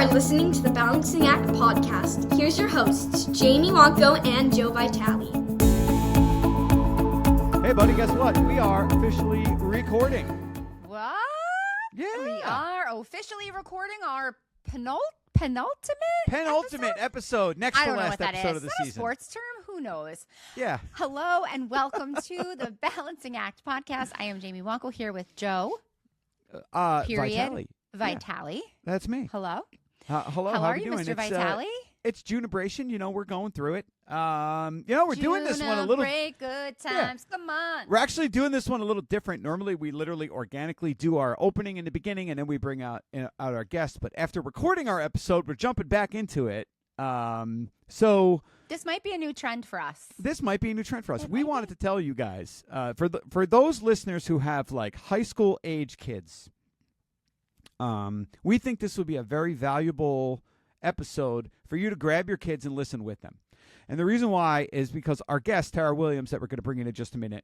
are listening to the Balancing Act podcast. Here's your hosts, Jamie Wonko and Joe Vitale. Hey, buddy, guess what? We are officially recording. What? Yeah. We are officially recording our penultimate episode. Next to last episode of the season. Is that a sports term? Who knows? Yeah. Hello and welcome to the Balancing Act podcast. I am Jamie Wonko here with Joe. Vitale. Vitale. Yeah, that's me. Hello. Hello. How are you, doing? Mr. Vitale? It's Junibration. You know, we're going through it. We're doing this one a little. Good times. Yeah. Come on. We're actually doing this one a little different. Normally, we literally organically do our opening in the beginning, and then we bring out our guests. But after recording our episode, we're jumping back into it. So this might be a new trend for us. We wanted to tell you guys, for those listeners who have like high school age kids, we think this would be a very valuable episode for you to grab your kids and listen with them. And the reason why is because our guest, Tara Williams, that we're going to bring in just a minute,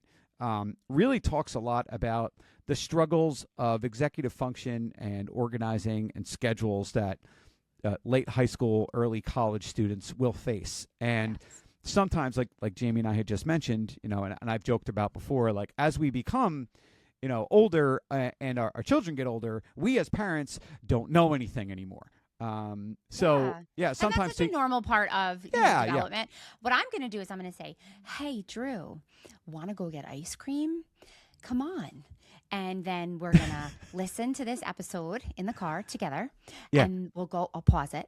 really talks a lot about the struggles of executive function and organizing and schedules that late high school, early college students will face. And sometimes, like Jamie and I had just mentioned, you know, and I've joked about before, like as we become, you know, older and our children get older, we as parents don't know anything anymore. Sometimes and that's such a normal part of development. Yeah. What I'm going to do is I'm going to say, hey, Drew, want to go get ice cream? Come on. And then we're going to listen to this episode in the car together. Yeah. And I'll pause it.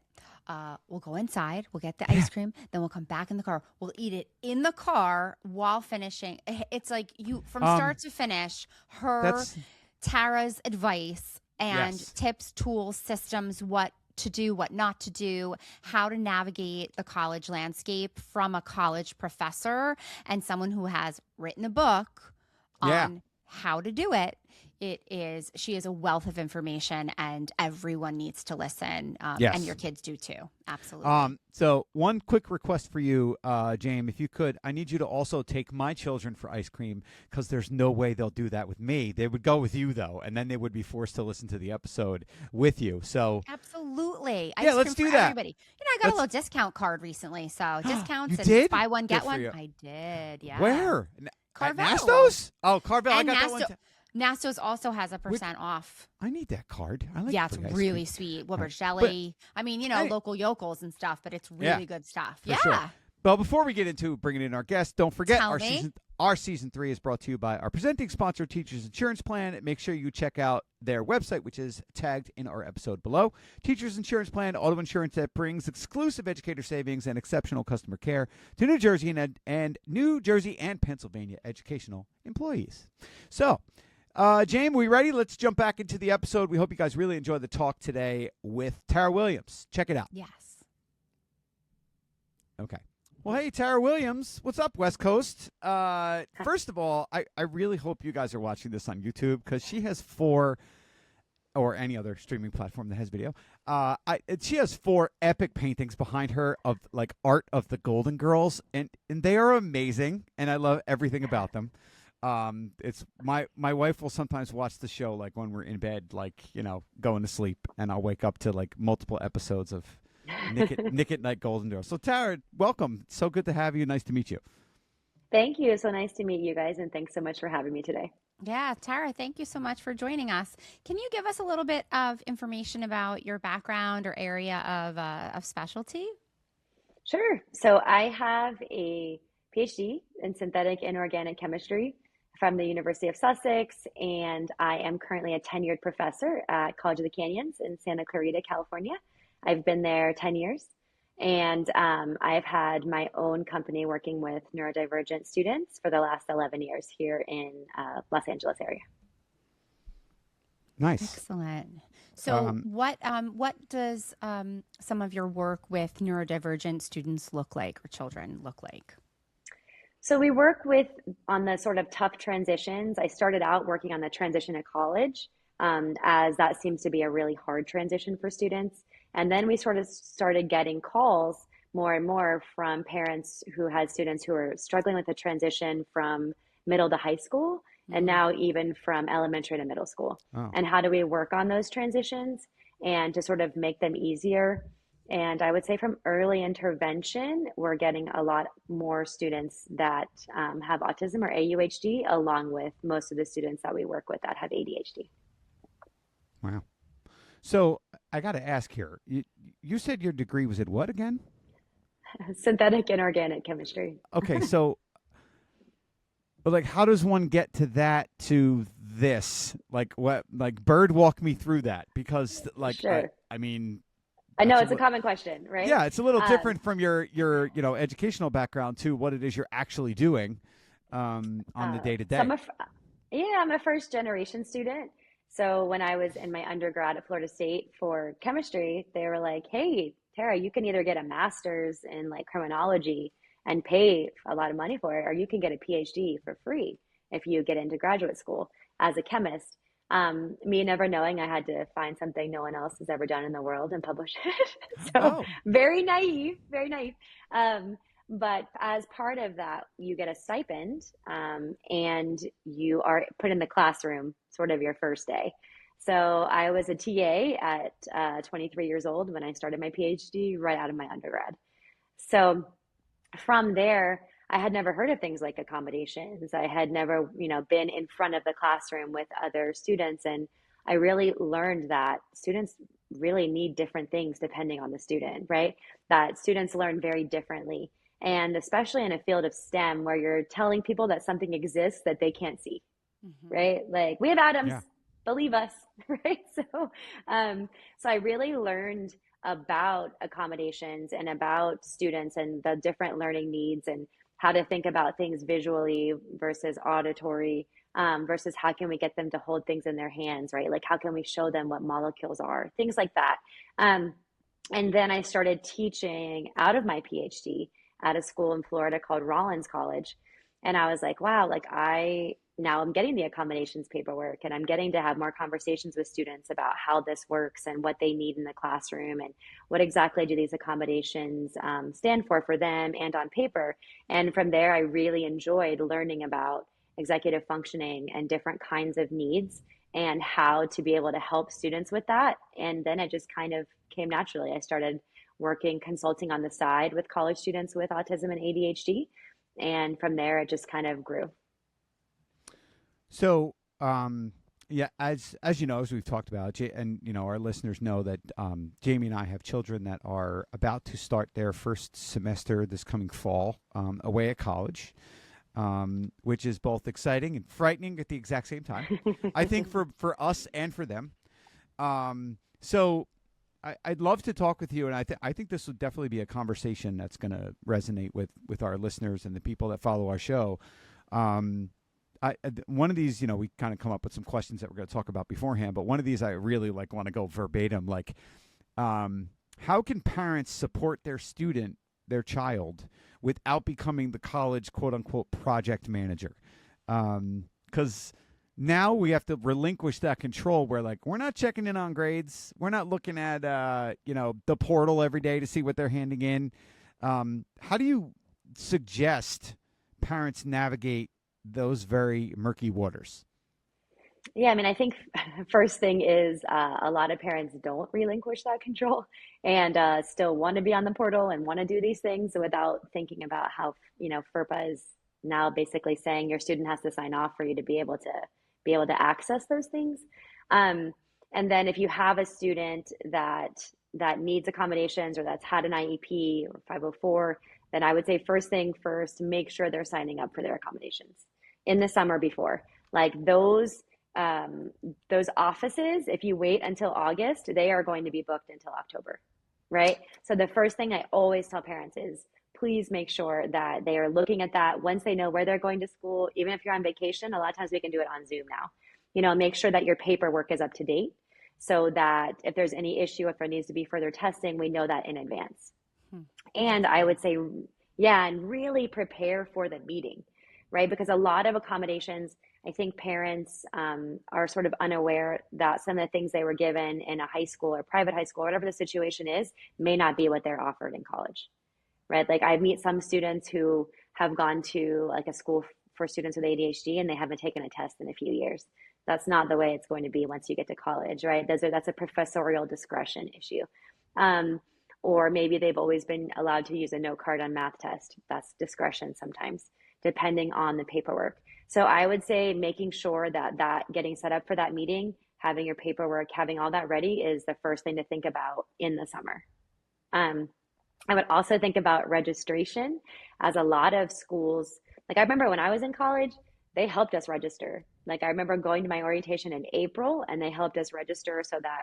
We'll go inside. We'll get the ice cream. Then we'll come back in the car. We'll eat it in the car while finishing. It's like you, from start to finish, Tara's advice and tips, tools, systems, what to do, what not to do, how to navigate the college landscape from a college professor and someone who has written a book on how to do it. She is a wealth of information and everyone needs to listen. And your kids do too. Absolutely. So one quick request for you, James, if you could, I need you to also take my children for ice cream because there's no way they'll do that with me. They would go with you though, and then they would be forced to listen to the episode with you. So absolutely. Yeah, let's do that. Everybody. You know, I got a little discount card recently. So discounts and did? Buy one, get one. I did. Yeah. Where? Carvel. At Nastos? Oh, Carvel. I got that one. Nastos also has a % off. I need that card. I like it's really sweet. Woodbridge jelly. I mean, you know, local yokels and stuff, but it's really good stuff. Sure. Well, before we get into bringing in our guests, don't forget our season 3 is brought to you by our presenting sponsor, Teachers Insurance Plan. Make sure you check out their website, which is tagged in our episode below. Teachers Insurance Plan, auto insurance that brings exclusive educator savings and exceptional customer care to New Jersey and New Jersey and Pennsylvania educational employees. So, James, we ready? Let's jump back into the episode. We hope you guys really enjoyed the talk today with Tara Williams. Check it out. Yes. Okay. Well, hey, Tara Williams. What's up, West Coast? First of all, I really hope you guys are watching this on YouTube because she has 4, or any other streaming platform that has video. She has 4 epic paintings behind her of like art of the Golden Girls, and they are amazing, and I love everything about them. It's my wife will sometimes watch the show like when we're in bed, like, you know, going to sleep, and I'll wake up to like multiple episodes of Nick at Night Golden Girls. So Tara, welcome. So good to have you. Nice to meet you. Thank you. So nice to meet you guys, and thanks so much for having me today. Yeah, Tara, thank you so much for joining us. Can you give us a little bit of information about your background or area of specialty? Sure. So I have a PhD in synthetic and organic chemistry from the University of Sussex, and I am currently a tenured professor at College of the Canyons in Santa Clarita, California. I've been there 10 years, and I've had my own company working with neurodivergent students for the last 11 years here in Los Angeles area. Nice. Excellent. So what does some of your work with neurodivergent students look like, or children look like? So we work on the sort of tough transitions. I started out working on the transition to college, as that seems to be a really hard transition for students. And then we sort of started getting calls more and more from parents who had students who are struggling with the transition from middle to high school, and now even from elementary to middle school. Oh. And how do we work on those transitions? and to sort of make them easier. And I would say from early intervention, we're getting a lot more students that have autism or AUHD, along with most of the students that we work with that have ADHD. Wow. So I got to ask here, you said your degree was in what again? Synthetic and organic chemistry. Okay, so but like, how does one get to that to this? Like, what? Like, Bird, walk me through that, because like, Sure. I mean, I know it's a common question, right? yeah, it's a little different from your educational background to what it is you're actually doing on the day to day. I'm a first generation student. So when I was in my undergrad at Florida State for chemistry, they were like, "Hey, Tara, you can either get a master's in like criminology and pay a lot of money for it, or you can get a PhD for free if you get into graduate school as a chemist." Me never knowing I had to find something no one else has ever done in the world and publish it. So very naive, very naive. But as part of that, you get a stipend and you are put in the classroom sort of your first day. So I was a TA at 23 years old when I started my PhD right out of my undergrad. So from there, I had never heard of things like accommodations. I had never, been in front of the classroom with other students. And I really learned that students really need different things depending on the student, right? That students learn very differently. And especially in a field of STEM where you're telling people that something exists that they can't see, right? Like, we have atoms, believe us, right? So I really learned about accommodations and about students and the different learning needs and how to think about things visually versus auditory, versus how can we get them to hold things in their hands, right? Like, how can we show them what molecules are, things like that. And then I started teaching out of my PhD at a school in Florida called Rollins College. And I was like, wow, like now I'm getting the accommodations paperwork and I'm getting to have more conversations with students about how this works and what they need in the classroom and what exactly do these accommodations stand for them and on paper. And from there, I really enjoyed learning about executive functioning and different kinds of needs and how to be able to help students with that. And then it just kind of came naturally. I started working consulting on the side with college students with autism and ADHD. And from there, it just kind of grew. So, as you know, as we've talked about, and our listeners know that Jamie and I have children that are about to start their first semester this coming fall away at college, which is both exciting and frightening at the exact same time. I think for us and for them. So I'd love to talk with you, and I think this would definitely be a conversation that's going to resonate with our listeners and the people that follow our show. One of these, we kind of come up with some questions that we're going to talk about beforehand, but one of these I really want to go verbatim. Like, how can parents support their child, without becoming the college quote unquote project manager? Because now we have to relinquish that control where, like, we're not checking in on grades. We're not looking at, the portal every day to see what they're handing in. How do you suggest parents navigate those very murky waters? Yeah, I mean, I think first thing is a lot of parents don't relinquish that control and still want to be on the portal and want to do these things without thinking about how, FERPA is now basically saying your student has to sign off for you to be able to access those things. And then if you have a student that needs accommodations or that's had an IEP or 504, then I would say first thing first, make sure they're signing up for their accommodations in the summer before. Like those offices, if you wait until August, they are going to be booked until October, right? So the first thing I always tell parents is please make sure that they are looking at that once they know where they're going to school. Even if you're on vacation, a lot of times we can do it on Zoom now. Make sure that your paperwork is up to date so that if there's any issue, if there needs to be further testing, we know that in advance. And I would say, and really prepare for the meeting, right? Because a lot of accommodations, I think parents are sort of unaware that some of the things they were given in a high school or private high school, whatever the situation is, may not be what they're offered in college, right? Like I meet some students who have gone to like a school for students with ADHD and they haven't taken a test in a few years. That's not the way it's going to be once you get to college, right? That's a professorial discretion issue. Or maybe they've always been allowed to use a note card on math test. That's discretion sometimes, depending on the paperwork. So I would say making sure that getting set up for that meeting, having your paperwork, having all that ready is the first thing to think about in the summer. I would also think about registration, as a lot of schools, like I remember when I was in college, they helped us register. Like I remember going to my orientation in April and they helped us register so that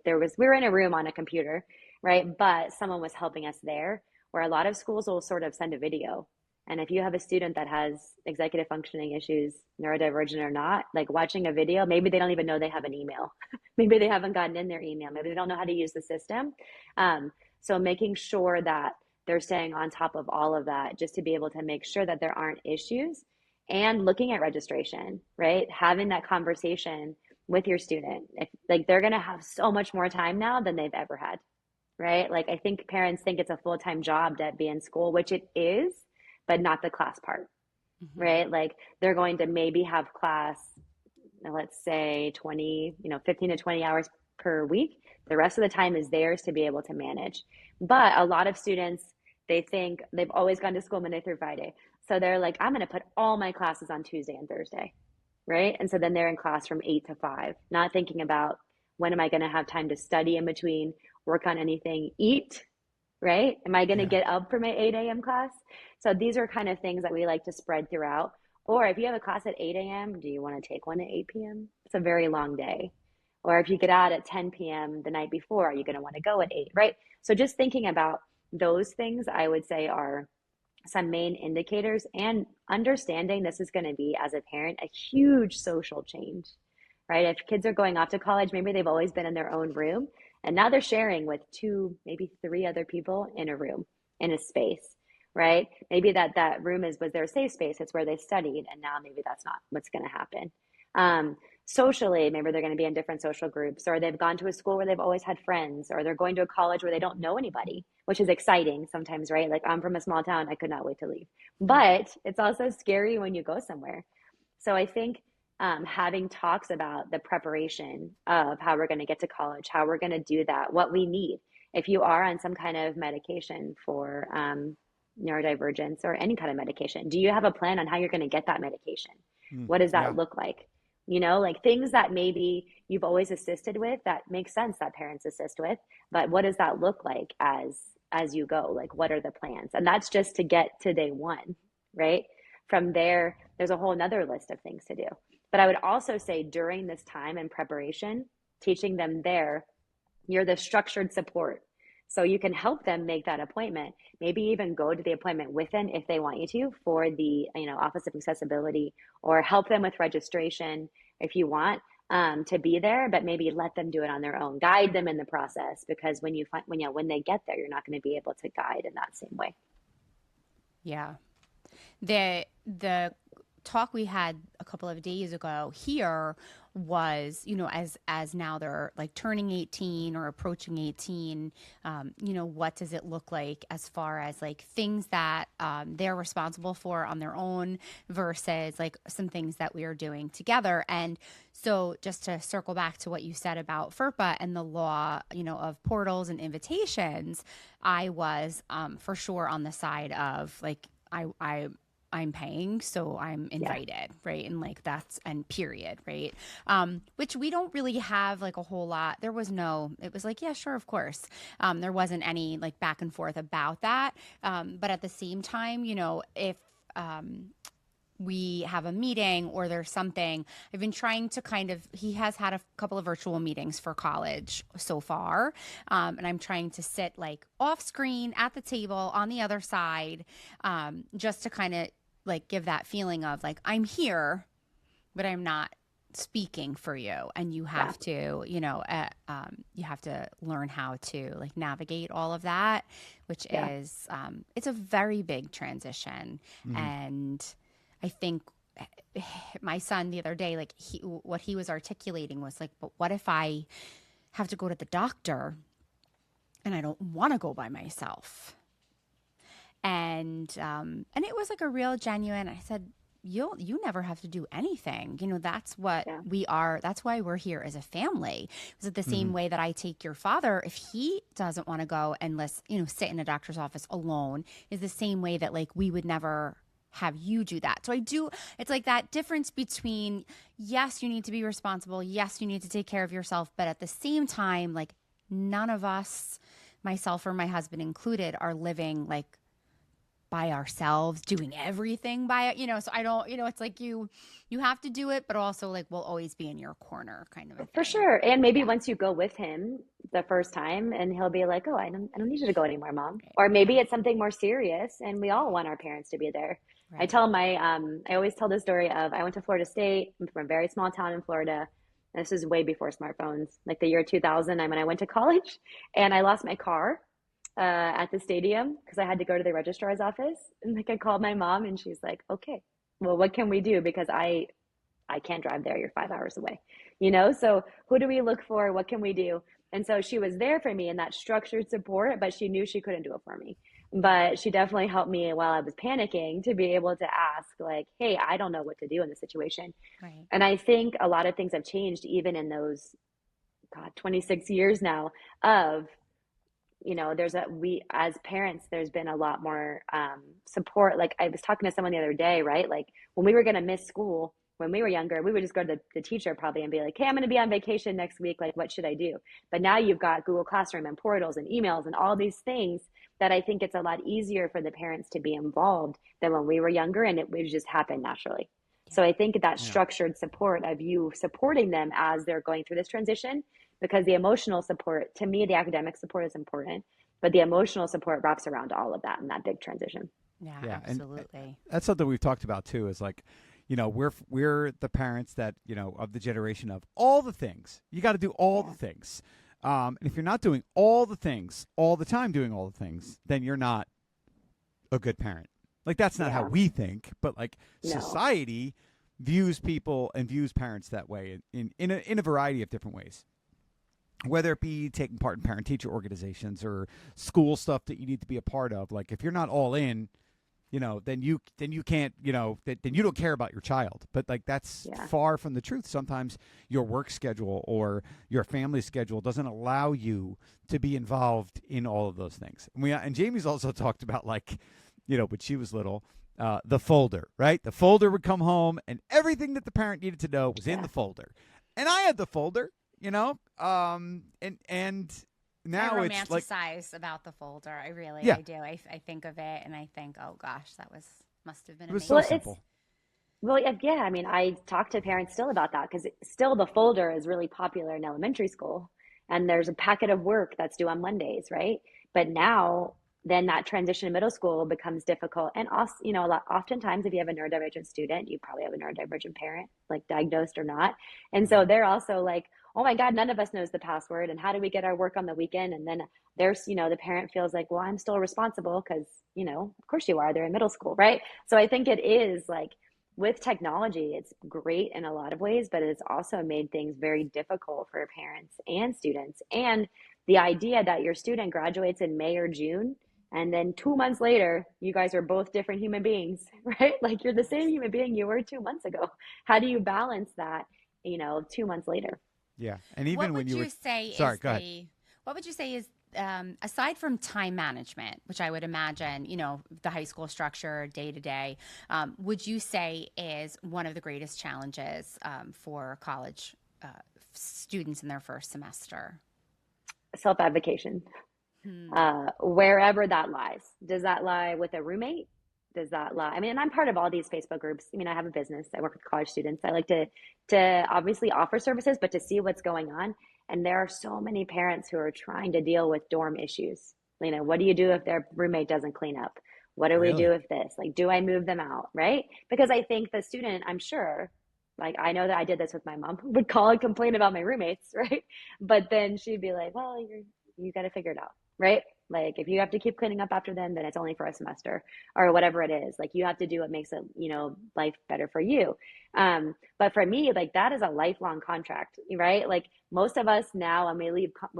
we were in a room on a computer, right? But someone was helping us there, where a lot of schools will sort of send a video. And if you have a student that has executive functioning issues, neurodivergent or not, like watching a video, maybe they don't even know they have an email. Maybe they haven't gotten in their email. Maybe they don't know how to use the system. So making sure that they're staying on top of all of that, just to be able to make sure that there aren't issues, and looking at registration, right? Having that conversation with your student. Like they're going to have so much more time now than they've ever had, right? Like I think parents think it's a full-time job to be in school, which it is, but not the class part, right? Like they're going to maybe have class, let's say 15 to 20 hours per week. The rest of the time is theirs to be able to manage. But a lot of students, they think they've always gone to school Monday through Friday. So they're like, I'm going to put all my classes on Tuesday and Thursday, right? And so then they're in class from 8 to 5, not thinking about when am I going to have time to study in between, work on anything, eat, right? Am I going to get up for my 8 a.m. class? So these are kind of things that we like to spread throughout. Or if you have a class at 8 a.m., do you want to take one at 8 p.m.? It's a very long day. Or if you get out at 10 p.m. the night before, are you going to want to go at 8, right? So just thinking about those things, I would say, are some main indicators, and understanding this is going to be, as a parent, a huge social change, right? If kids are going off to college, maybe they've always been in their own room, and now they're sharing with 2, maybe 3 other people in a room, in a space, right? Maybe that room was their safe space. It's where they studied, and now maybe that's not what's going to happen. Socially, maybe they're going to be in different social groups, or they've gone to a school where they've always had friends, or they're going to a college where they don't know anybody, which is exciting sometimes, right? Like I'm from a small town, I could not wait to leave. But it's also scary when you go somewhere. So I think having talks about the preparation of how we're going to get to college, how we're going to do that, what we need. If you are on some kind of medication for neurodivergence or any kind of medication, do you have a plan on how you're going to get that medication? What does that look like? Like things that maybe you've always assisted with, that makes sense that parents assist with, but what does that look like as you go? Like, what are the plans? And that's just to get to day one, right? From there, there's a whole nother list of things to do. But I would also say during this time in preparation, teaching them you're the structured support. So you can help them make that appointment, maybe even go to the appointment with them if they want you to, for the Office of Accessibility, or help them with registration if you want to be there, but maybe let them do it on their own. Guide them in the process, because when they get there, you're not going to be able to guide in that same way. Yeah. The talk we had a couple of days ago here was, as now they're like turning 18 or approaching 18, what does it look like as far as like things that they're responsible for on their own versus like some things that we are doing together. And so just to circle back to what you said about FERPA and the law, of portals and invitations, I was for sure on the side of like, I'm paying, so I'm invited, right? And like and period, right? Which we don't really have like a whole lot. It was like, yeah, sure, of course. There wasn't any like back and forth about that. But at the same time, if we have a meeting or there's something, I've been trying to he has had a couple of virtual meetings for college so far. And I'm trying to sit like off screen at the table on the other side, just to kind of like give that feeling of like, I'm here, but I'm not speaking for you. And you have to, you have to learn how to like navigate all of that, which is, it's a very big transition. And I think my son the other day, like what he was articulating was like, but what if I have to go to the doctor and I don't want to go by myself? And it was like a real genuine, I said, you never have to do anything. That's what we are. That's why we're here as a family. Is it the same way that I take your father if he doesn't want to go and sit in a doctor's office alone, is the same way that like we would never have you do that. So it's like that difference between, yes, you need to be responsible. Yes, you need to take care of yourself. But at the same time, like none of us, myself or my husband included, are living like by ourselves, doing everything by it, so I don't, it's like you have to do it, but also like we'll always be in your corner kind of a thing. For sure. And maybe once you go with him the first time and he'll be like, oh, I don't need you to go anymore, Mom. Right. Or maybe it's something more serious and we all want our parents to be there. Right. I tell I always tell the story of, I went to Florida State. I'm from a very small town in Florida. And this is way before smartphones, like the year 2000. When I went to college and I lost my car at the stadium because I had to go to the registrar's office. And like I called my mom and she's like, okay, well, what can we do? Because I can't drive there. You're 5 hours away, so who do we look for? What can we do? And so she was there for me in that structured support, but she knew she couldn't do it for me. But she definitely helped me while I was panicking to be able to ask like, hey, I don't know what to do in this situation. Right. And I think a lot of things have changed even in those, 26 years now of, we as parents, there's been a lot more support. Like I was talking to someone the other day, right? Like when we were going to miss school, when we were younger, we would just go to the teacher probably and be like, hey, I'm going to be on vacation next week. Like, what should I do? But now you've got Google Classroom and portals and emails and all these things that I think it's a lot easier for the parents to be involved than when we were younger and it would just happen naturally. So I think that structured support of you supporting them as they're going through this transition, because the emotional support, to me, the academic support is important, but the emotional support wraps around all of that in that big transition. Yeah, absolutely. And that's something we've talked about too, is like, we're the parents that, of the generation of all the things. You got to do all the things. And if you're not doing all the things all the time, doing all the things, then you're not a good parent. Like that's not how we think, but like society views people and views parents that way in a variety of different ways. Whether it be taking part in parent-teacher organizations or school stuff that you need to be a part of. Like if you're not all in, then you can't, then you don't care about your child. But like that's far from the truth. Sometimes your work schedule or your family schedule doesn't allow you to be involved in all of those things. And Jamie's also talked about like, when she was little, the folder, right? The folder would come home and everything that the parent needed to know was in the folder. And I had the folder. And now I it's like romanticize about the folder. I really, I do. I think of it and I think, oh gosh, must have been amazing. So simple. I mean, I talk to parents still about that because still the folder is really popular in elementary school, and there's a packet of work that's due on Mondays, right? But now, then that transition in middle school becomes difficult, and also, oftentimes if you have a neurodivergent student, you probably have a neurodivergent parent, like diagnosed or not, and so they're also like, oh my God, none of us knows the password. And how do we get our work on the weekend? And then there's, the parent feels like, well, I'm still responsible because, of course you are. They're in middle school, right? So I think it is like with technology, it's great in a lot of ways, but it's also made things very difficult for parents and students. And the idea that your student graduates in May or June, and then 2 months later, you guys are both different human beings, right? Like you're the same human being you were 2 months ago. How do you balance that, 2 months later? Yeah, and even what when would you say what would you say is aside from time management, which I would imagine, the high school structure day to day, would you say is one of the greatest challenges for college students in their first semester? Self-advocation, wherever that lies. Does that lie with a roommate? Does that lie? I mean, and I'm part of all these Facebook groups. I mean, I have a business. I work with college students. I like to obviously offer services, but to see what's going on. And there are so many parents who are trying to deal with dorm issues. What do you do if their roommate doesn't clean up? What do we do with this? Like, do I move them out? Right? Because I think the student, I'm sure, like, I know that I did this with my mom, would call and complain about my roommates, right? But then she'd be like, well, you got to figure it out, right? Like if you have to keep cleaning up after them, then it's only for a semester or whatever it is. Like you have to do what makes it, life better for you. But for me, like that is a lifelong contract, right? Like most of us now, when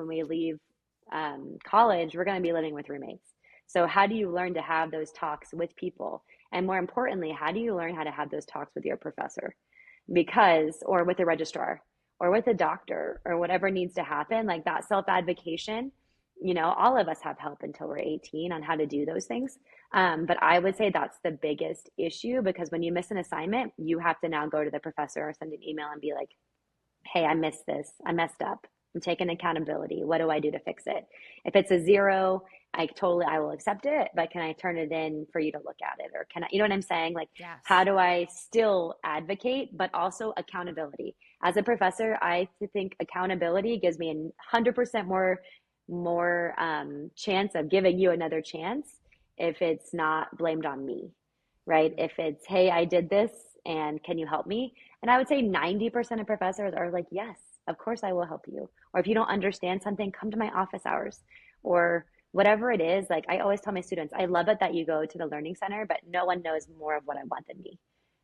we leave college, we're going to be living with roommates. So how do you learn to have those talks with people And more importantly, how do you learn how to have those talks with your professor? Or with the registrar or with a doctor or whatever needs to happen, like that self-advocation, all of us have help until we're 18 on how to do those things. But I would say that's the biggest issue, because when you miss an assignment, you have to now go to the professor or send an email and be like, hey, I missed this. I messed up. I'm taking accountability. What do I do to fix it? If it's a 0, I will accept it, but can I turn it in for you to look at it? Or can I, you know what I'm saying? Like, Yes. How do I still advocate, but also accountability? As a professor, I think accountability gives me 100% more chance of giving you another chance if it's not blamed on me, right? If it's, hey, I did this and can you help me? And I would say 90% of professors are like, yes, of course I will help you. Or if you don't understand something, come to my office hours or whatever it is. Like I always tell my students, I love it that you go to the learning center, but no one knows more of what I want than me.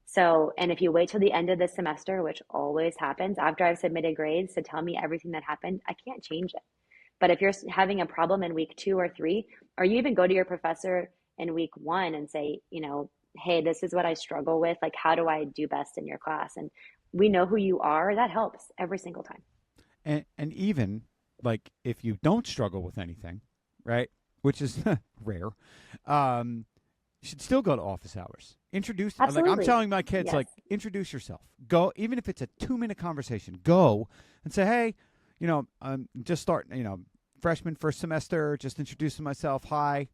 So, and if you wait till the end of the semester, which always happens after I've submitted grades to tell me everything that happened, I can't change it. But if you're having a problem in week 2 or 3, or you even go to your professor in week 1 and say, hey, this is what I struggle with. Like, how do I do best in your class? And we know who you are. That helps every single time. And even like if you don't struggle with anything, right, which is rare, you should still go to office hours. Introduce, Absolutely. like I'm telling my kids, Yes. like introduce yourself. Go, even if it's a 2-minute conversation, go and say, hey, I'm just starting, freshman first semester, just introducing myself. Hi,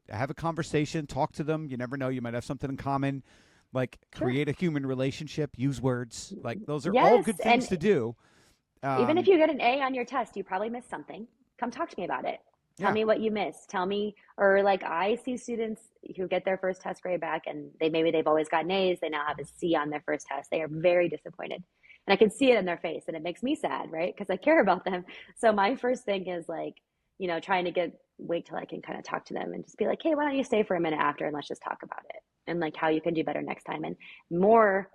have a conversation, talk to them. You never know, you might have something in common. Like create a human relationship, use words. Like those are all good things to do. Even if you get an A on your test, you probably missed something. Come talk to me about it. Tell me what you missed. Tell me, or like I see students who get their first test grade back and they've always gotten A's. They now have a C on their first test. They are very disappointed. And I can see it in their face and it makes me sad, right? Because I care about them. So my first thing is like, trying to wait till I can kind of talk to them and just be like, hey, why don't you stay for a minute after and let's just talk about it and like how you can do better next time. And more,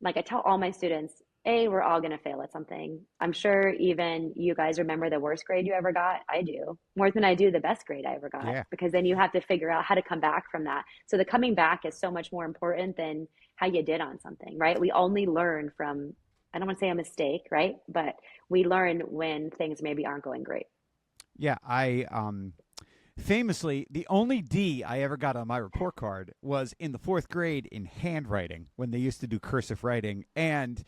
like I tell all my students, we're all going to fail at something. I'm sure even you guys remember the worst grade you ever got. I do, more than I do the best grade I ever got, because then you have to figure out how to come back from that. So the coming back is so much more important than how you did on something, right? We only learn from, I don't want to say a mistake, right? But we learn when things maybe aren't going great. Yeah, I famously, the only D I ever got on my report card was in the 4th grade in handwriting when they used to do cursive writing, and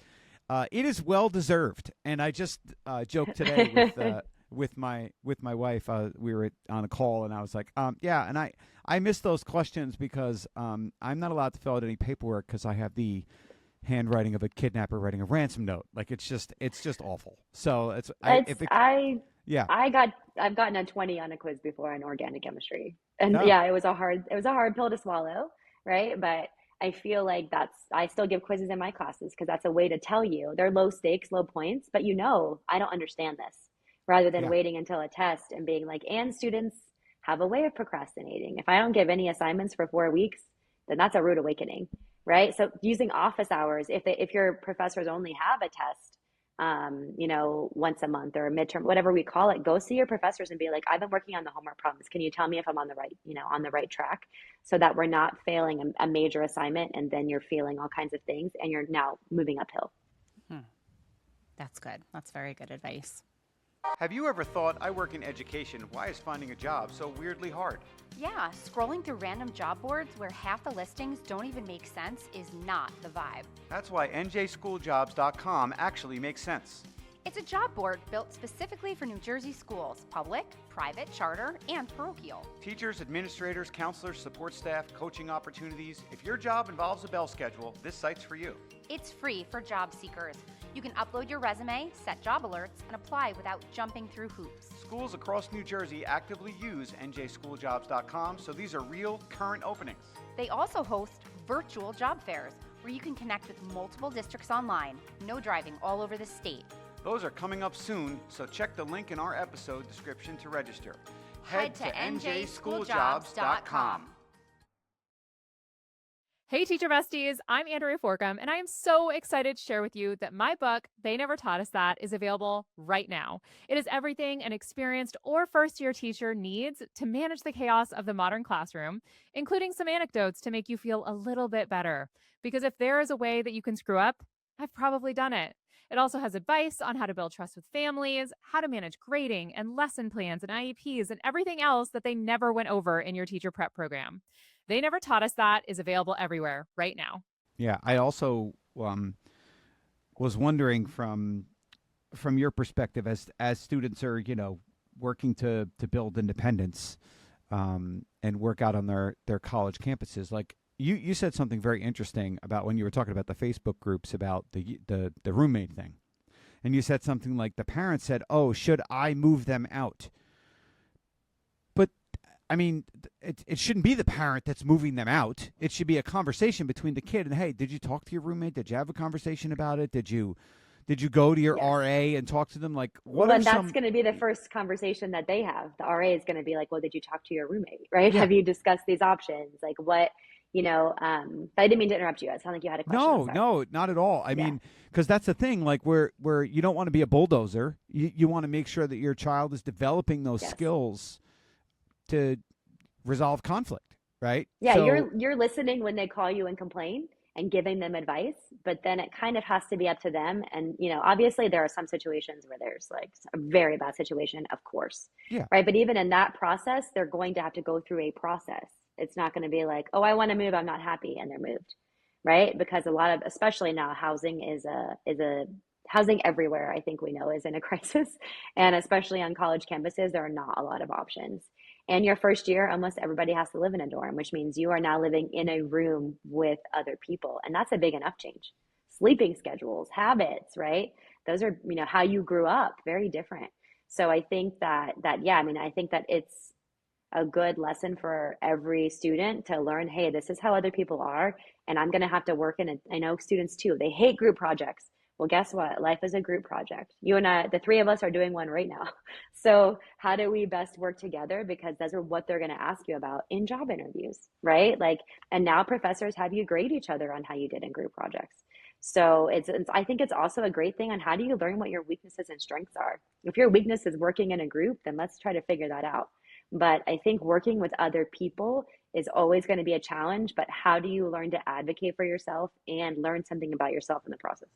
it is well deserved. And I just joked today with my wife. We were on a call, and I was like, yeah, and I miss those questions because I'm not allowed to fill out any paperwork because I have the handwriting of a kidnapper writing a ransom note. Like it's just awful. So I've gotten a 20 on a quiz before in organic chemistry, and it was a hard pill to swallow, right? But I feel like I still give quizzes in my classes because that's a way to tell you they're low stakes, low points, but I don't understand this, rather than waiting until a test and being like, and students have a way of procrastinating. If I don't give any assignments for 4 weeks, then that's a rude awakening, right? So using office hours, if your professors only have a test, once a month or a midterm, whatever we call it, go see your professors and be like, I've been working on the homework problems. Can you tell me if I'm on the right track, so that we're not failing a major assignment and then you're feeling all kinds of things and you're now moving uphill. That's good. That's very good advice. Have you ever thought, I work in education, why is finding a job so weirdly hard? Yeah, scrolling through random job boards where half the listings don't even make sense is not the vibe. That's why NJSchoolJobs.com actually makes sense. It's a job board built specifically for New Jersey schools, public, private, charter, and parochial. Teachers, administrators, counselors, support staff, coaching opportunities. If your job involves a bell schedule, this site's for you. It's free for job seekers. You can upload your resume, set job alerts, and apply without jumping through hoops. Schools across New Jersey actively use NJSchoolJobs.com, so these are real, current openings. They also host virtual job fairs where you can connect with multiple districts online. No driving all over the state. Those are coming up soon, so check the link in our episode description to register. Head to NJSchoolJobs.com. Hey, teacher besties, I'm Andrea Forcum, and I am so excited to share with you that my book, They Never Taught Us That, is available right now. It is everything an experienced or first-year teacher needs to manage the chaos of the modern classroom, including some anecdotes to make you feel a little bit better. Because if there is a way that you can screw up, I've probably done it. It also has advice on how to build trust with families, how to manage grading and lesson plans and IEPs, and everything else that they never went over in your teacher prep program. They Never Taught Us That is available everywhere right now. Yeah, I also was wondering from your perspective as students are, working to build independence and work out on their college campuses. Like you said something very interesting about when you were talking about the Facebook groups about the roommate thing. And you said something like the parents said, "Oh, should I move them out?" But I mean, it shouldn't be the parent that's moving them out. It should be a conversation between the kid and, hey, did you talk to your roommate? Did you have a conversation about it? Did you go to your RA and talk to them? Like, that's going to be the first conversation that they have. The RA is going to be like, well, did you talk to your roommate, right? Yeah. Have you discussed these options? Like what, I didn't mean to interrupt you. It sounded like you had a question. No, not at all. I mean, because that's the thing, like where you don't want to be a bulldozer. You want to make sure that your child is developing those skills to resolve conflict, right? Yeah, so, you're listening when they call you and complain and giving them advice, but then it kind of has to be up to them. And, obviously there are some situations where there's like a very bad situation, of course. Yeah. Right. But even in that process, they're going to have to go through a process. It's not going to be like, oh, I want to move, I'm not happy, and they're moved. Right. Because a lot of, especially now, housing housing everywhere, I think we know, is in a crisis. And especially on college campuses, there are not a lot of options. And your first year, almost everybody has to live in a dorm, which means you are now living in a room with other people. And that's a big enough change. Sleeping schedules, habits, right? Those are, how you grew up, very different. So I think I think that it's a good lesson for every student to learn, hey, this is how other people are. And I'm going to have to work in it. I know students too, they hate group projects. Well, guess what? Life is a group project. You and I, the three of us, are doing one right now. So how do we best work together? Because those are what they're going to ask you about in job interviews, right? Like, and now professors have you grade each other on how you did in group projects. So I think it's also a great thing on how do you learn what your weaknesses and strengths are. If your weakness is working in a group, then let's try to figure that out. But I think working with other people is always going to be a challenge. But how do you learn to advocate for yourself and learn something about yourself in the process?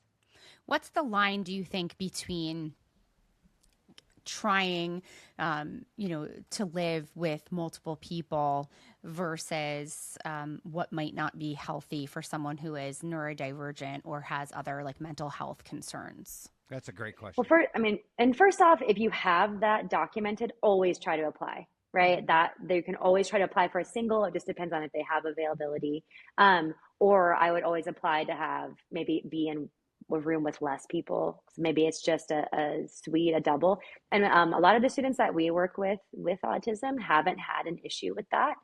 What's the line, do you think, between trying, to live with multiple people versus what might not be healthy for someone who is neurodivergent or has other like mental health concerns? That's a great question. Well, first off, if you have that documented, always try to apply, right? That they can always try to apply for a single. It just depends on if they have availability. Or I would always apply to have maybe be in a room with less people. So maybe it's just a suite, a double. And a lot of the students that we work with autism haven't had an issue with that.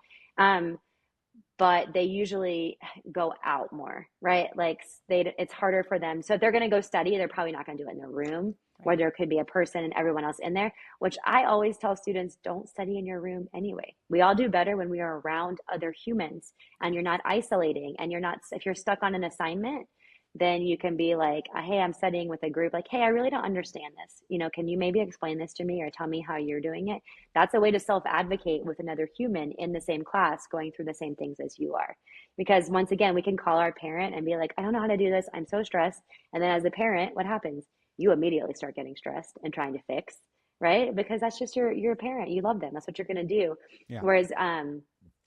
But they usually go out more, right? Like it's harder for them. So if they're going to go study, they're probably not going to do it in their room where there could be a person and everyone else in there, which I always tell students, don't study in your room anyway. We all do better when we are around other humans and you're not isolating and if you're stuck on an assignment, then you can be like, hey, I'm studying with a group. Like, hey, I really don't understand this. Can you maybe explain this to me or tell me how you're doing it? That's a way to self-advocate with another human in the same class going through the same things as you are. Because once again, we can call our parent and be like, I don't know how to do this. I'm so stressed. And then as a parent, what happens? You immediately start getting stressed and trying to fix, right? Because that's just you're a parent. You love them. That's what you're going to do. Yeah. Whereas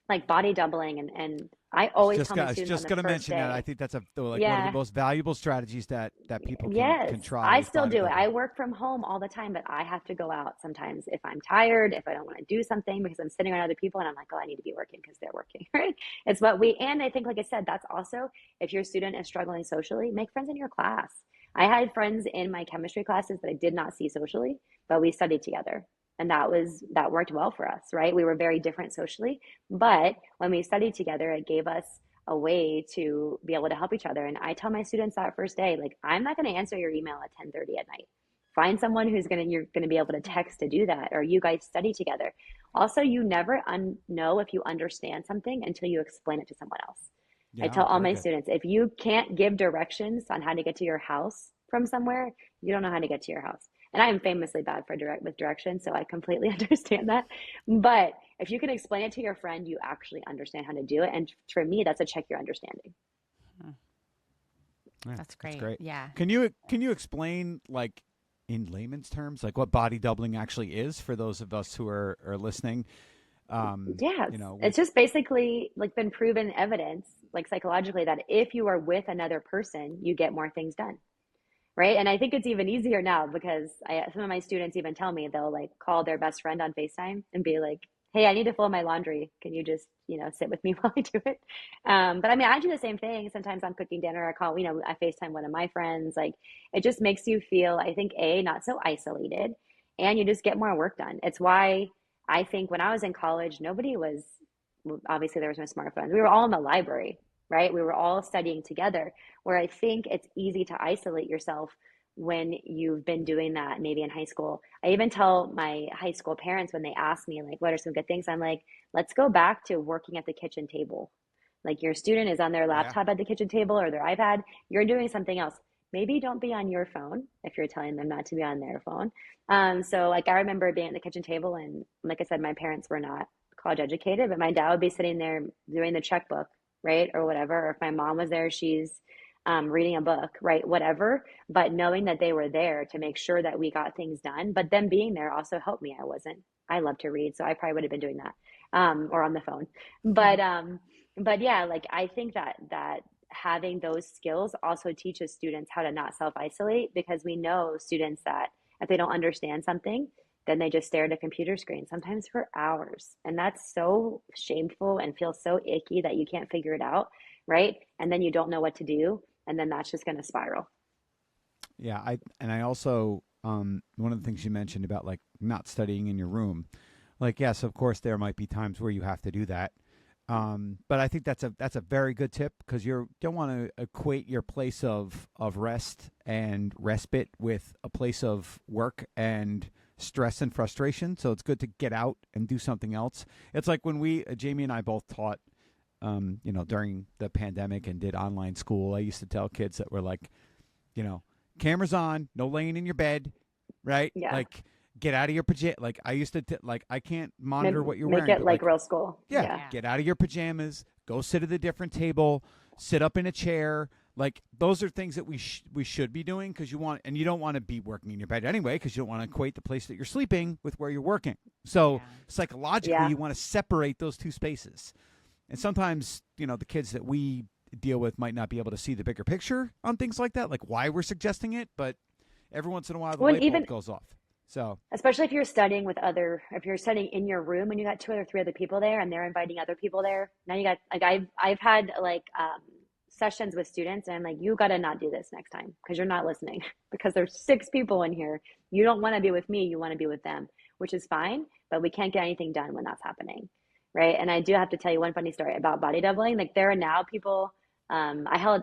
like body doubling and I always tell my students just going to mention that. I think that's one of the most valuable strategies that people can try. I still do it. I work from home all the time, but I have to go out sometimes if I'm tired, if I don't want to do something because I'm sitting around other people and I'm like, oh, I need to be working because they're working, right? It's and I think, like I said, that's also, if your student is struggling socially, make friends in your class. I had friends in my chemistry classes that I did not see socially, but we studied together. And that worked well for us, right? We were very different socially, but when we studied together, it gave us a way to be able to help each other. And I tell my students that first day, like, I'm not going to answer your email at 10:30 at night. Find someone you're going to be able to text to do that, or you guys study together. Also, you never know if you understand something until you explain it to someone else. I tell all my good. students, if you can't give directions on how to get to your house from somewhere, you don't know how to get to your house. And I am famously bad with directions, so I completely understand that. But if you can explain it to your friend, you actually understand how to do it. And for me, that's a check your understanding. Yeah, That's great. That's great. Yeah. Can you explain, like, in layman's terms, like what body doubling actually is for those of us who are listening? Yes. You know, It's just basically like been proven evidence, like psychologically, that if you are with another person, you get more things done. Right. And I think it's even easier now because some of my students even tell me they'll like call their best friend on FaceTime and be like, hey, I need to fold my laundry. Can you just, sit with me while I do it? But I mean, I do the same thing. Sometimes I'm cooking dinner. I call, I FaceTime one of my friends. Like it just makes you feel, I think, not so isolated, and you just get more work done. It's why I think when I was in college, obviously there was no smartphones. We were all in the library, right? We were all studying together, where I think it's easy to isolate yourself when you've been doing that maybe in high school. I even tell my high school parents when they ask me like what are some good things, I'm like, let's go back to working at the kitchen table. Like your student is on their laptop at the kitchen table or their iPad, you're doing something else. Maybe don't be on your phone if you're telling them not to be on their phone. So like I remember being at the kitchen table, and like I said, my parents were not college educated, but my dad would be sitting there doing the checkbook, right? Or whatever. Or if my mom was there, she's reading a book, right? Whatever. But knowing that they were there to make sure that we got things done, but them being there also helped me. I love to read, so I probably would have been doing that, or on the phone. But yeah, like I think that having those skills also teaches students how to not self-isolate, because we know students that if they don't understand something, then they just stare at a computer screen, sometimes for hours. And that's so shameful and feels so icky that you can't figure it out, right? And then you don't know what to do. And then that's just going to spiral. Yeah. I also, one of the things you mentioned about like not studying in your room, like, yes, of course, there might be times where you have to do that. But I think that's a very good tip, because you don't want to equate your place of rest and respite with a place of work and stress and frustration. So it's good to get out and do something else. It's like when Jamie and I both taught, during the pandemic and did online school. I used to tell kids that were like, cameras on, no laying in your bed, right? Yeah. Like, get out of your pajamas. Like I used to, I can't monitor what you're wearing. Make it like real school. Yeah. Get out of your pajamas. Go sit at a different table. Sit up in a chair. Like those are things that we should be doing, because you don't want to be working in your bed anyway, because you don't want to equate the place that you're sleeping with where you're working. So psychologically, you want to separate those two spaces. And sometimes, the kids that we deal with might not be able to see the bigger picture on things like that, like why we're suggesting it. But every once in a while, the light bulb goes off. So especially if you're studying if you're studying in your room and you got 2 or 3 other people there and they're inviting other people there, now you got like I've had like sessions with students, and I'm like, you got to not do this next time because you're not listening, because there's 6 people in here. You don't want to be with me, you want to be with them, which is fine, but we can't get anything done when that's happening, right? And I do have to tell you one funny story about body doubling. Like there are now people. I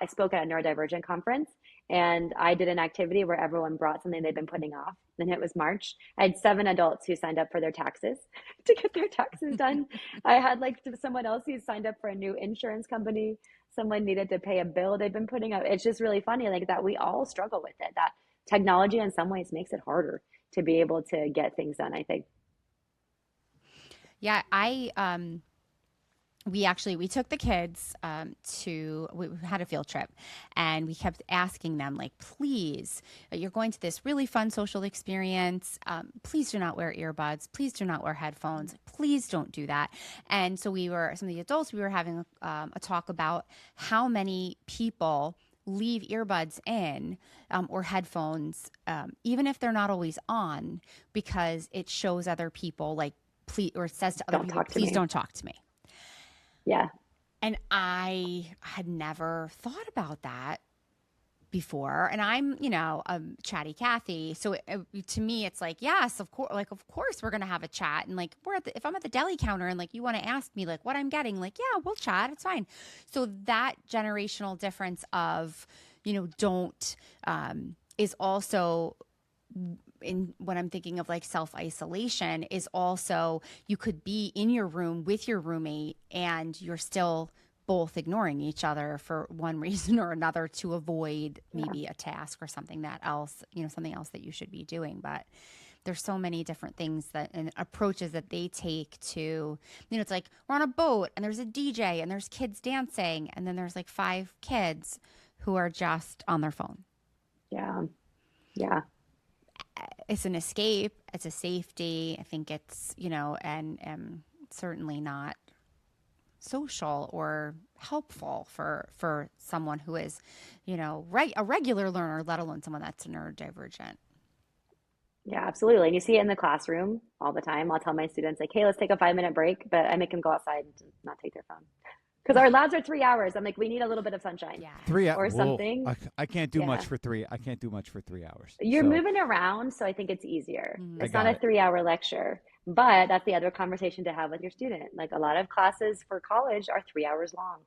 spoke at a Neurodivergent conference, and I did an activity where everyone brought something they'd been putting off. And it was March. I had 7 adults who signed up for their taxes to get their taxes done. I had like someone else who signed up for a new insurance company. Someone needed to pay a bill they'd been putting up. It's just really funny, like that we all struggle with it. That technology in some ways makes it harder to be able to get things done, I think. Yeah, we took the kids we had a field trip, and we kept asking them, like, please, you're going to this really fun social experience. Please do not wear earbuds. Please do not wear headphones. Please don't do that. And so some of the adults, we were having a talk about how many people leave earbuds in or headphones, even if they're not always on, because it shows other people, like, please, or it says to other people, please don't talk to me. Yeah. And I had never thought about that before. And I'm, a chatty Kathy. So to me, it's like, yes, of course we're going to have a chat. And like, if I'm at the deli counter and like, you want to ask me like what I'm getting, like, yeah, we'll chat. It's fine. So that generational difference of, don't, is also, in when I'm thinking of like self-isolation, is also you could be in your room with your roommate and you're still both ignoring each other for one reason or another to avoid maybe a task or something else that you should be doing. But there's so many different things and approaches that they take to, it's like we're on a boat and there's a DJ and there's kids dancing and then there's like 5 kids who are just on their phone. Yeah. Yeah. It's an escape. It's a safety. I think it's, and certainly not social or helpful for someone who is, a regular learner, let alone someone that's neurodivergent. Yeah, absolutely. And you see it in the classroom all the time. I'll tell my students like, hey, let's take a 5-minute break, but I make them go outside and not take their phone. Because our labs are 3 hours. I'm like, we need a little bit of sunshine. Yeah. 3 hours. Or something. I can't do much for 3. I can't do much for 3 hours. You're moving around, so I think it's easier. It's not a 3-hour lecture. But that's the other conversation to have with your student. Like a lot of classes for college are 3 hours long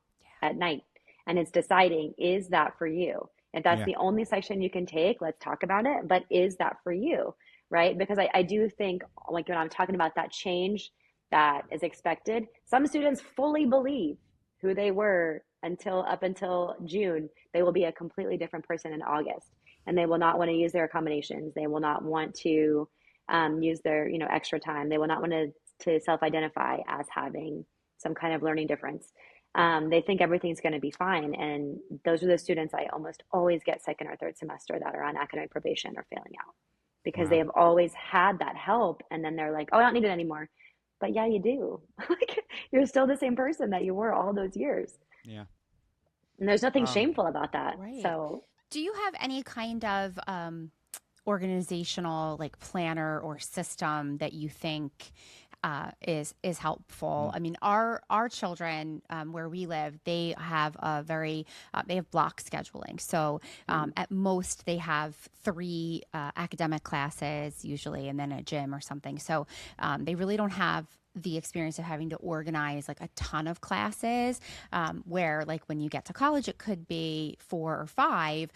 at night. And it's deciding, is that for you? If that's the only section you can take, let's talk about it. But is that for you? Right? Because I do think, like when I'm talking about that change that is expected, some students fully believe who they were up until June, they will be a completely different person in August. And they will not want to use their accommodations. They will not want to use their, extra time. They will not want to self-identify as having some kind of learning difference. They think everything's going to be fine. And those are the students I almost always get second or third semester that are on academic probation or failing out because they have always had that help. And then they're like, oh, I don't need it anymore. But yeah, you do. Like you're still the same person that you were all those years. Yeah. And there's nothing shameful about that. Right. So do you have any kind of organizational like planner or system that you think is helpful? I mean, our children where we live, they have they have block scheduling. So at most they have 3 academic classes usually, and then a gym or something. So they really don't have the experience of having to organize like a ton of classes where like when you get to college, it could be 4 or 5,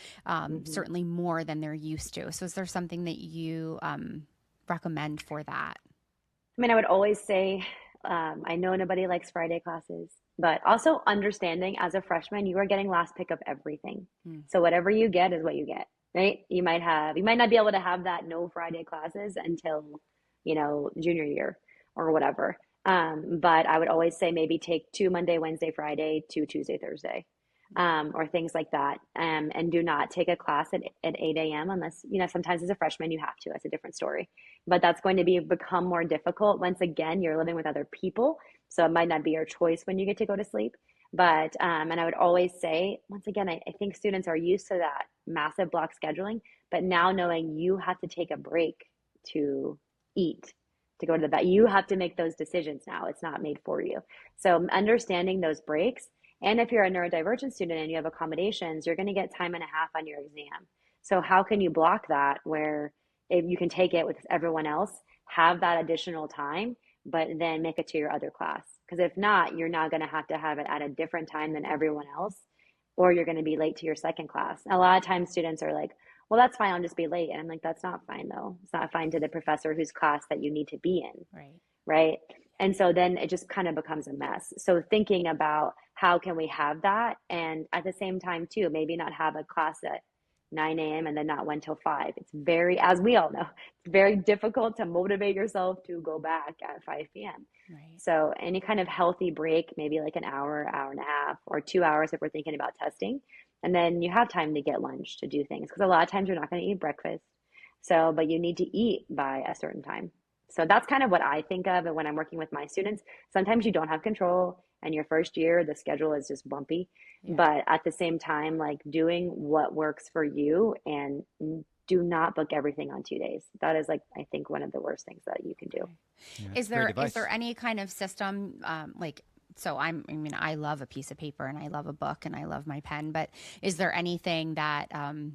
certainly more than they're used to. So is there something that you recommend for that? I mean, I would always say, I know nobody likes Friday classes, but also understanding as a freshman, you are getting last pick of everything. So whatever you get is what you get, right? You might not be able to have that no Friday classes until, junior year or whatever. But I would always say maybe take 2 Monday, Wednesday, Friday, 2 Tuesday, Thursday, or things like that. And do not take a class at 8 a.m. unless, sometimes as a freshman you have to. That's a different story. But that's going to become more difficult. Once again, you're living with other people. So it might not be your choice when you get to go to sleep. But, and I would always say, once again, I think students are used to that massive block scheduling, but now knowing you have to take a break to eat, to go to the bed, you have to make those decisions now. It's not made for you. So understanding those breaks. And if you're a neurodivergent student and you have accommodations, you're going to get time and a half on your exam. So how can you block that where if you can take it with everyone else, have that additional time, but then make it to your other class? Because if not, you're now going to have it at a different time than everyone else, or you're going to be late to your second class. A lot of times students are like, well, that's fine, I'll just be late. And I'm like, that's not fine though. It's not fine to the professor whose class that you need to be in. Right. And so then it just kind of becomes a mess. So thinking about how can we have that, and at the same time too, maybe not have a class at 9 a.m. and then not one till 5. It's as we all know, it's very difficult to motivate yourself to go back at 5 p.m. So any kind of healthy break, maybe like an hour, hour and a half, or 2 hours if we're thinking about testing. And then you have time to get lunch, to do things. Because a lot of times you're not going to eat breakfast. So, but you need to eat by a certain time. So that's kind of what I think of when I'm working with my students. Sometimes you don't have control, and your first year, the schedule is just bumpy. But at the same time, like doing what works for you, and do not book everything on 2 days. That is like, I think, one of the worst things that you can do. Is there any kind of system so I love a piece of paper and I love a book and I love my pen, but is there anything that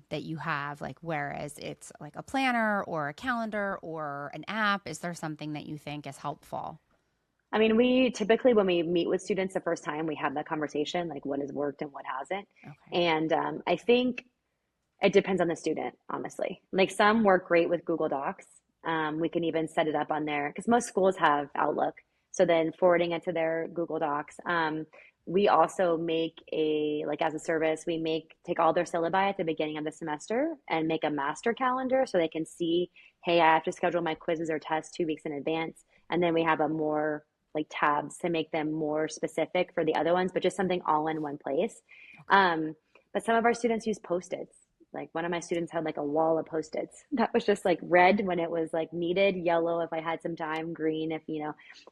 that you have, like, whereas it's like a planner or a calendar or an app, is there something that you think is helpful? I mean, we typically, when we meet with students the first time, we have that conversation, like what has worked and what hasn't. And I think it depends on the student, honestly. Like some work great with Google Docs. We can even set it up on there because most schools have Outlook. So then forwarding it to their Google Docs. we also make as a service, we take all their syllabi at the beginning of the semester and make a master calendar so they can see, hey, I have to schedule my quizzes or tests 2 weeks in advance. And then we have a more tabs to make them more specific for the other ones, but just something all in one place. But some of our students use Post-its. Like one of my students had a wall of Post-its that was just red when it was needed, yellow if I had some time, green if,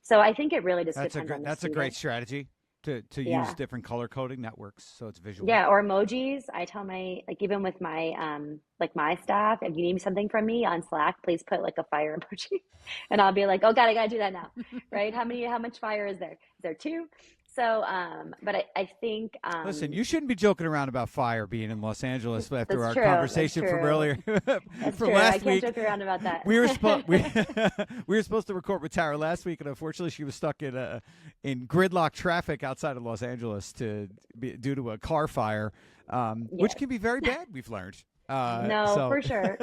So I think it really just depends on the student. That's a great strategy to use different color coding. That works, so it's visual. Yeah, or emojis. I tell even with my my staff, if you need something from me on Slack, please put a fire emoji, and I'll be like, oh God, I gotta do that now, right? How much fire is there? Is there 2? So, but I think. Listen, you shouldn't be joking around about fire being in Los Angeles after our true, conversation from earlier. From last week. I can't joke around about that. We were supposed to record with Tara last week, and unfortunately, she was stuck in gridlock traffic outside of Los Angeles due to a car fire, which can be very bad. We've learned. For sure.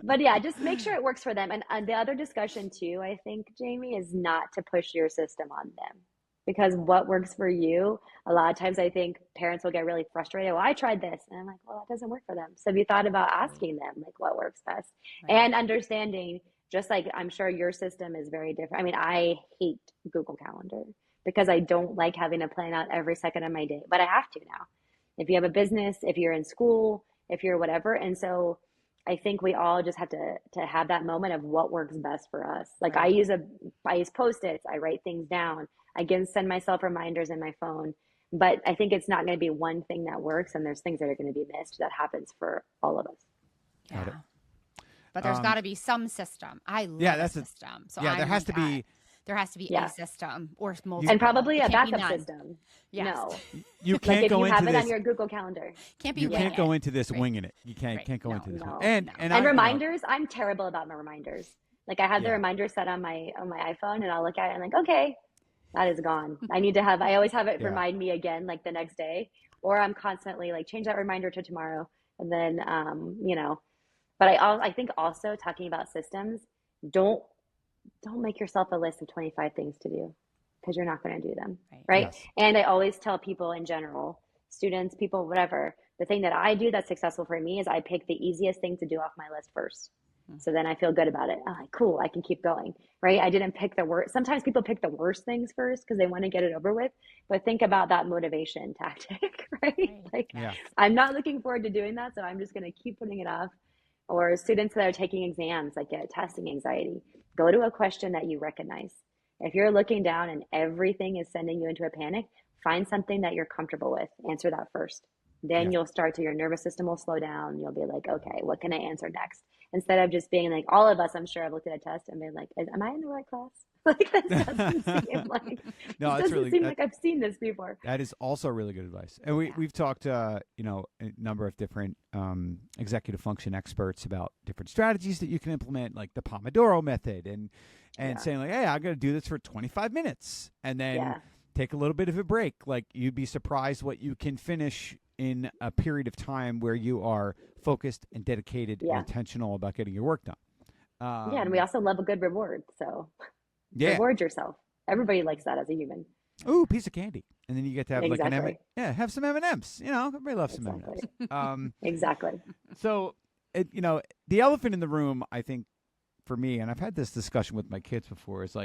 But yeah, just make sure it works for them. And the other discussion too, I think, Jamie, is not to push your system on them, because what works for you, a lot of times I think parents will get really frustrated. Well, I tried this. And I'm like, well, that doesn't work for them. So have you thought about asking them what works best? Right. And understanding, just I'm sure your system is very different. I mean, I hate Google Calendar because I don't like having to plan out every second of my day, but I have to now. If you have a business, if you're in school, if you're whatever. And so I think we all just have to have that moment of what works best for us. Right. I use Post-its, I write things down. I send myself reminders in my phone, but I think it's not going to be one thing that works, and there's things that are going to be missed. That happens for all of us. Yeah. But there's got to be some system. I love a system. So there has to be. There has to be a system or multiple. And probably a backup system. Yes. No. You can't go into this. If you have it on your Google Calendar. You can't go into this winging it. You can't go into this. No. And reminders, I'm terrible about my reminders. I have the reminder set on my iPhone, and I'll look at it and I'm like, okay, that is gone. I always have it remind me again the next day, or I'm constantly change that reminder to tomorrow. And then but I think also talking about systems, don't make yourself a list of 25 things to do, because you're not going to do them. Right. Yes. And I always tell people in general, students, people, whatever, the thing that I do that's successful for me is I pick the easiest thing to do off my list first. Mm-hmm. So then I feel good about it. Oh, cool. I can keep going. Right. I didn't pick the worst. Sometimes people pick the worst things first because they want to get it over with, but think about that motivation tactic, right? I'm not looking forward to doing that. So I'm just going to keep putting it off. Or students that are taking exams, get testing anxiety, go to a question that you recognize. If you're looking down and everything is sending you into a panic, find something that you're comfortable with. Answer that first. Then you'll start your nervous system will slow down. You'll be like, okay, what can I answer next? Instead of just being all of us, I'm sure, have looked at a test and been like, am I in the right class? That doesn't seem no, it's really seem like I've seen this before. That is also really good advice. And we've talked a number of different executive function experts about different strategies that you can implement, like the Pomodoro method, and saying hey, I'm going to do this for 25 minutes and then take a little bit of a break. You'd be surprised what you can finish in a period of time where you are focused and dedicated and intentional about getting your work done. And we also love a good reward. So reward yourself. Everybody likes that as a human. Ooh, piece of candy. And then you get to have have some M&Ms. Everybody loves some M&Ms. Exactly. So, the elephant in the room, I think, for me, and I've had this discussion with my kids before, is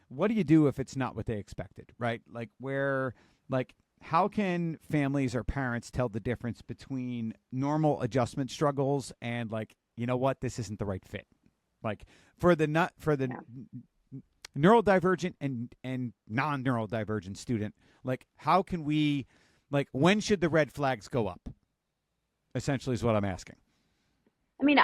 what do you do if it's not what they expected, right? How can families or parents tell the difference between normal adjustment struggles and this isn't the right fit? For the neurodivergent and non-neurodivergent student, how can we, when should the red flags go up? Essentially is what I'm asking. I mean,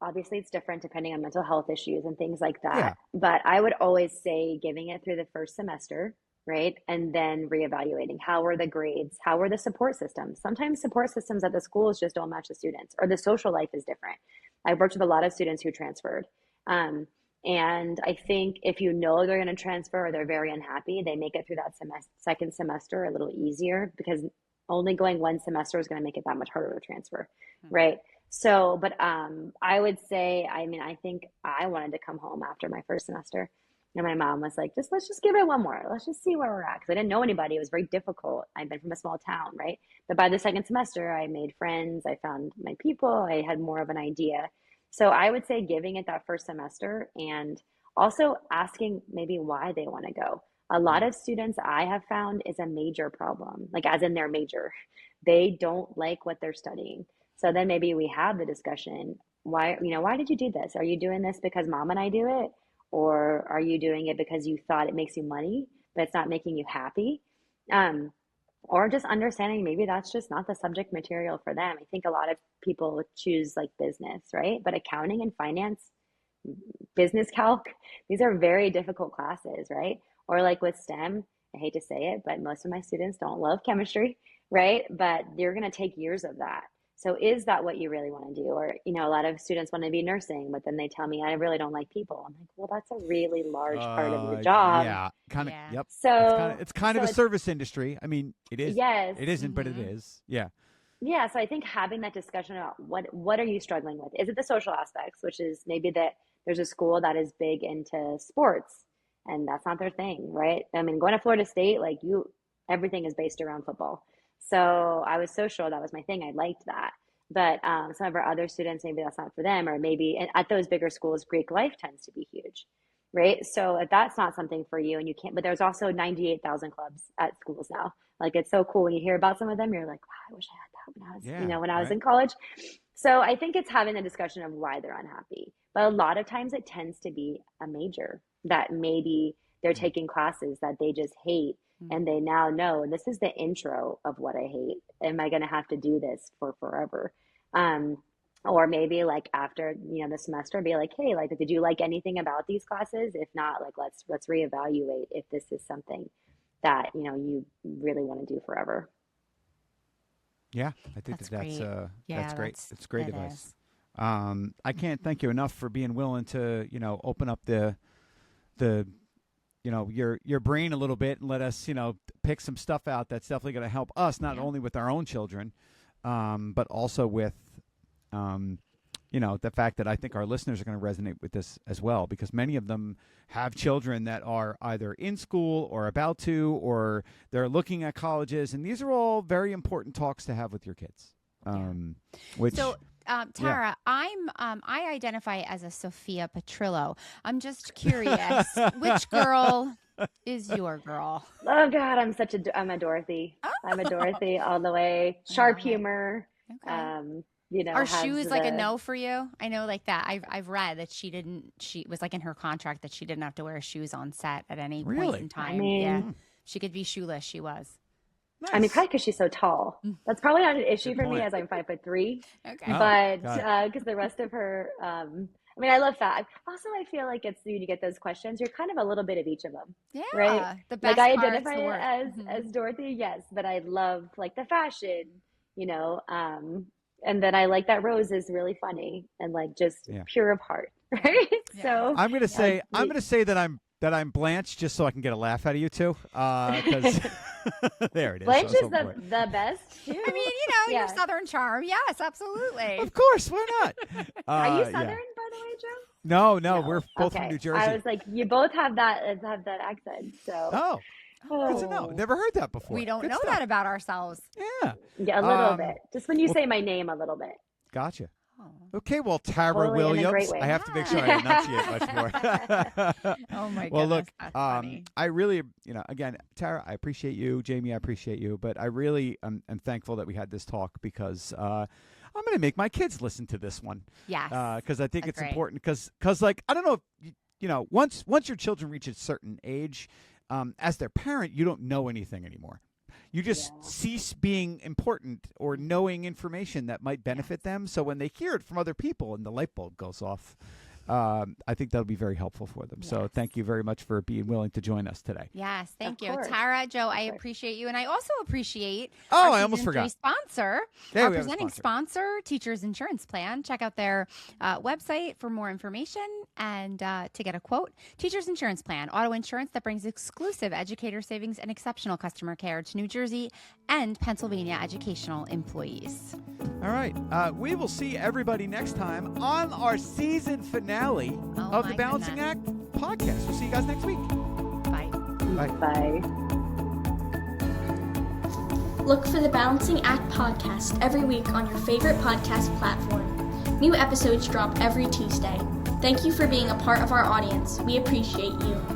obviously it's different depending on mental health issues and things like that. But I would always say giving it through the first semester, right? And then reevaluating. How were the grades? How were the support systems? Sometimes support systems at the schools just don't match the students, or the social life is different. I've worked with a lot of students who transferred. And I think if they're going to transfer or they're very unhappy, they make it through that second semester a little easier, because only going one semester is going to make it that much harder to transfer, right? So, but I would say, I think I wanted to come home after my first semester. And my mom was like, let's just give it one more. Let's just see where we're at. Because I didn't know anybody. It was very difficult. I've been from a small town, right? But by the second semester, I made friends. I found my people. I had more of an idea. So I would say giving it that first semester and also asking maybe why they want to go. A lot of students I have found is a major problem, like as in their major. They don't like what they're studying. So then maybe we have the discussion. Why did you do this? Are you doing this because mom and I do it? Or are you doing it because you thought it makes you money, but it's not making you happy? Or just understanding maybe that's just not the subject material for them. I think a lot of people choose like business, right? But accounting and finance, business calc, these are very difficult classes, right? Or like with STEM, I hate to say it, but most of my students don't love chemistry, right? But you're going to take years of that. So is that what you really want to do? Or, a lot of students want to be nursing, but then they tell me, I really don't like people. I'm like, well, that's a really large part of your job. Yeah, kind of. Yeah. Yep. So it's kind of a service industry. I mean, it is. Yes. It isn't, but it is. Yeah. Yeah. So I think having that discussion about what are you struggling with? Is it the social aspects, which is maybe that there's a school that is big into sports and that's not their thing, right? I mean, going to Florida State, like everything is based around football. So I was social. That was my thing. I liked that. But some of our other students, maybe that's not for them, or maybe at those bigger schools, Greek life tends to be huge, right? So if that's not something for you and you can't, but there's also 98,000 clubs at schools now. Like it's so cool when you hear about some of them, you're like, wow, I wish I had that when I was, in college. So I think it's having the discussion of why they're unhappy. But a lot of times it tends to be a major that maybe they're taking classes that they just hate. And they now know this is the intro of what I hate. Am I going to have to do this for forever? Or maybe like after, the semester be like, hey, like, did you like anything about these classes? If not, like, let's reevaluate if this is something that, you really want to do forever. Yeah, I think that's great. That's great. It's great advice. I can't thank you enough for being willing to, open up the your brain a little bit and let us, pick some stuff out that's definitely going to help us, not only with our own children, but also with, the fact that I think our listeners are going to resonate with this as well, because many of them have children that are either in school or about to, or they're looking at colleges. And these are all very important talks to have with your kids. Tara, I identify as a Sophia Petrillo. I'm just curious, which girl is your girl? Oh God, I'm a Dorothy. Oh. I'm a Dorothy all the way. Sharp humor. Okay. Are shoes like a no for you? I know like that. I've read that she was like in her contract that she didn't have to wear shoes on set at any point in time. Yeah. She could be shoeless. She was. Nice. I mean, probably because she's so tall. That's probably not an issue for me as I'm 5'3". Okay. But because the rest of her, I love fat. Also, I feel like it's when you get those questions, you're kind of a little bit of each of them. Yeah. Right. The best like I identify it as Dorothy, yes, but I love like the fashion, and then I like that Rose is really funny and like just pure of heart. Right. Yeah. So I'm gonna say that I'm Blanche just so I can get a laugh out of you two. Because there it is. Blanche is the best too. I mean, your Southern charm. Yes, absolutely. Of course, why not? Are you Southern, by the way, Joe? No, we're both from New Jersey. I was like, you both have that accent. So. Good to know. Never heard that before. We don't know that about ourselves. Yeah, a little bit. Just when you say my name a little bit. Gotcha. Okay, well, Tara Williams, I have to make sure I enunciate much more. Oh my goodness. Well, look, that's funny. I really, again, Tara, I appreciate you. Jamie, I appreciate you. But I really am thankful that we had this talk because I'm going to make my kids listen to this one. Yes. Because I think it's important. Because, like, I don't know if, once your children reach a certain age, as their parent, you don't know anything anymore. You just cease being important or knowing information that might benefit them. So when they hear it from other people and the light bulb goes off, I think that'll be very helpful for them. Yes. So thank you very much for being willing to join us today. Yes, thank you. Tara, Joe, I appreciate you. And I also appreciate I almost forgot. Sponsor, our presenting sponsor, Teachers Insurance Plan. Check out their website for more information and to get a quote. Teachers Insurance Plan, auto insurance that brings exclusive educator savings and exceptional customer care to New Jersey and Pennsylvania educational employees. All right. We will see everybody next time on our season finale of the Balancing Act podcast. podcast. We'll see you guys next week. Bye. Bye. Bye. Look for the Balancing Act podcast every week on your favorite podcast platform. New episodes drop every Tuesday. Thank you for being a part of our audience. We appreciate you.